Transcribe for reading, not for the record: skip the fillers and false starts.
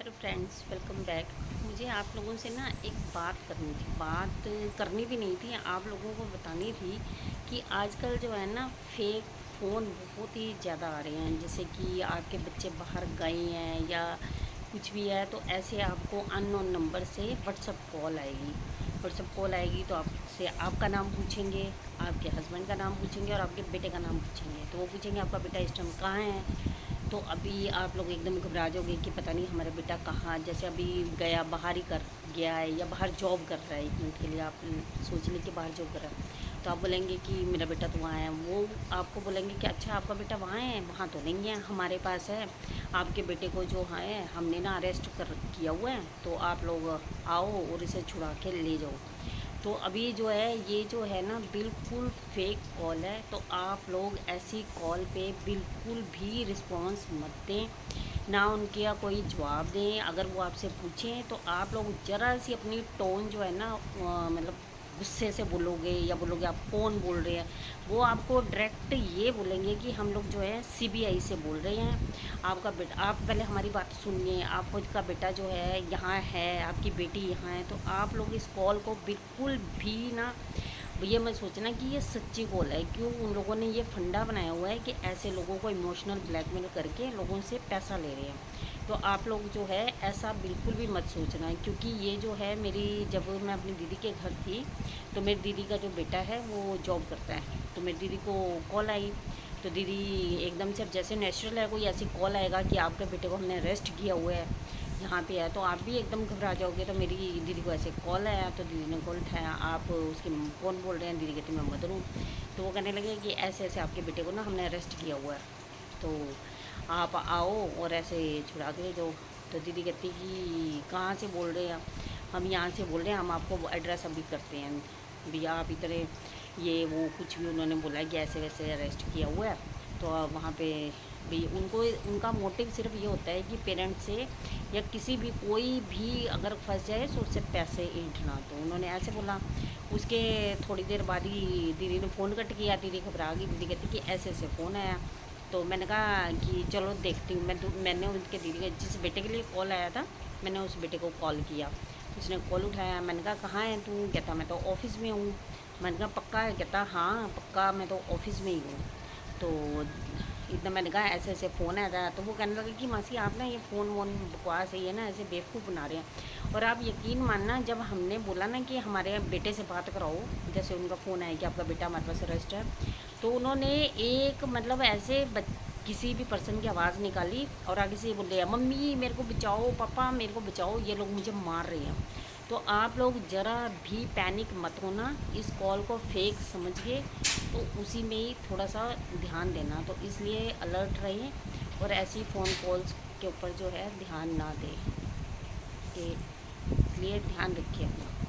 Hello friends, welcome back. मुझे आप लोगों से ना एक बात करनी थी। बात करनी भी नहीं थी, आप लोगों को बतानी थी कि आजकल जो है ना फेक फ़ोन बहुत ही ज़्यादा आ रहे हैं। जैसे कि आपके बच्चे बाहर गए हैं या कुछ भी है, तो ऐसे आपको अननोन नंबर से व्हाट्सअप कॉल आएगी। तो आपसे आपका नाम पूछेंगे, आपके हस्बैंड का नाम पूछेंगे और आपके बेटे का नाम पूछेंगे। तो वो पूछेंगे आपका बेटा इस टाइम कहाँ है। तो अभी आप लोग एकदम घबरा जाओगे कि पता नहीं हमारा बेटा कहाँ, जैसे अभी गया बाहर ही कर गया है या बाहर जॉब कर रहा है। 1 मिनट के लिए आप सोच लें कि बाहर जॉब कर रहा है, तो आप बोलेंगे कि मेरा बेटा तो वहाँ है। वो आपको बोलेंगे कि अच्छा आपका बेटा वहाँ है, वहाँ तो नहीं है, हमारे पास है। आपके बेटे को जो है हमने ना अरेस्ट कर किया हुआ है, तो आप लोग आओ और इसे छुड़ा के ले जाओ। तो अभी जो है ये जो है ना बिल्कुल फेक कॉल है। तो आप लोग ऐसी कॉल पे बिल्कुल भी रिस्पॉन्स मत दें, ना उनके कोई जवाब दें। अगर वो आपसे पूछें तो आप लोग ज़रा सी अपनी टोन जो है ना मतलब गुस्से से बोलोगे या बोलोगे आप कौन बोल रहे हैं। वो आपको डायरेक्ट ये बोलेंगे कि हम लोग जो है सीबीआई से बोल रहे हैं। आपका बेटा, आप पहले हमारी बात सुनिए, आपका बेटा जो है यहाँ है, आपकी बेटी यहाँ है। तो आप लोग इस कॉल को बिल्कुल भी ना ये मत सोचना कि ये सच्ची कॉल है। क्यों उन लोगों ने ये फंडा बनाया हुआ है कि ऐसे लोगों को इमोशनल ब्लैकमेल करके लोगों से पैसा ले रहे हैं। तो आप लोग जो है ऐसा बिल्कुल भी मत सोचना है। क्योंकि ये जो है मेरी, जब मैं अपनी दीदी के घर थी तो मेरी दीदी का जो बेटा है वो जॉब करता है। तो मेरी दीदी को कॉल आई, तो दीदी एकदम से, अब जैसे नेचुरल है कोई ऐसी कॉल आएगा कि आपके बेटे को हमने अरेस्ट किया हुआ है, यहाँ पे है, तो आप भी एकदम घबरा जाओगे। तो मेरी दीदी को ऐसे कॉल आया, तो दीदी ने कॉल उठाया, आप उसकी कौन बोल रहे हैं। दीदी कहती मैं मदर हूँ। तो वो कहने लगे कि ऐसे ऐसे आपके बेटे को ना हमने अरेस्ट किया हुआ है, तो आप आओ और ऐसे छुड़ा के ले जाओ। तो दीदी कहती कि कहाँ से बोल रहे हैं। हम यहाँ से बोल रहे हैं, हम आपको एड्रेस अभी करते हैं भैया। आप इतने ये वो कुछ भी उन्होंने बोला है कि ऐसे वैसे अरेस्ट किया हुआ है। तो आप वहाँ पे भी उनको, उनका मोटिव सिर्फ ये होता है कि पेरेंट्स से या किसी भी कोई भी अगर फंस जाए तो उससे पैसे ऐंठना। तो उन्होंने ऐसे बोला। उसके थोड़ी देर बाद ही दीदी ने फ़ोन कट किया। दीदी घबरा गई। दीदी कहती कि ऐसे ऐसे फ़ोन आया। तो मैंने कहा कि चलो देखती हूँ। मैंने उनके दीदी के जिस बेटे के लिए कॉल आया था, मैंने उस बेटे को कॉल किया। उसने कॉल उठाया। मैंने कहा कहाँ है तू। कहता मैं तो ऑफ़िस में हूँ। मैंने कहा पक्का है। कहता हाँ पक्का, मैं तो ऑफ़िस में ही हूँ। तो इतना मैंने कहा ऐसे ऐसे फ़ोन आया था। तो वो कहने लगे कि मासी आप ना ये फ़ोन वोन बकवास है, ये ना ऐसे बेवकूफ़ बना रहे हैं। और आप यकीन मानना, जब हमने बोला ना कि हमारे बेटे से बात कराओ, जैसे उनका फ़ोन आया कि आपका बेटा हमारे पास अरेस्ट है, तो उन्होंने एक मतलब ऐसे किसी भी पर्सन की आवाज़ निकाली और आगे से बोल रहे मम्मी मेरे को बचाओ, पापा मेरे को बचाओ, ये लोग मुझे मार रहे हैं। तो आप लोग ज़रा भी पैनिक मत होना। इस कॉल को फेक समझ के तो उसी में ही थोड़ा सा ध्यान देना। तो इसलिए अलर्ट रहें और ऐसी फ़ोन कॉल्स के ऊपर जो है ध्यान ना दें। इसलिए ध्यान रखिए अपना।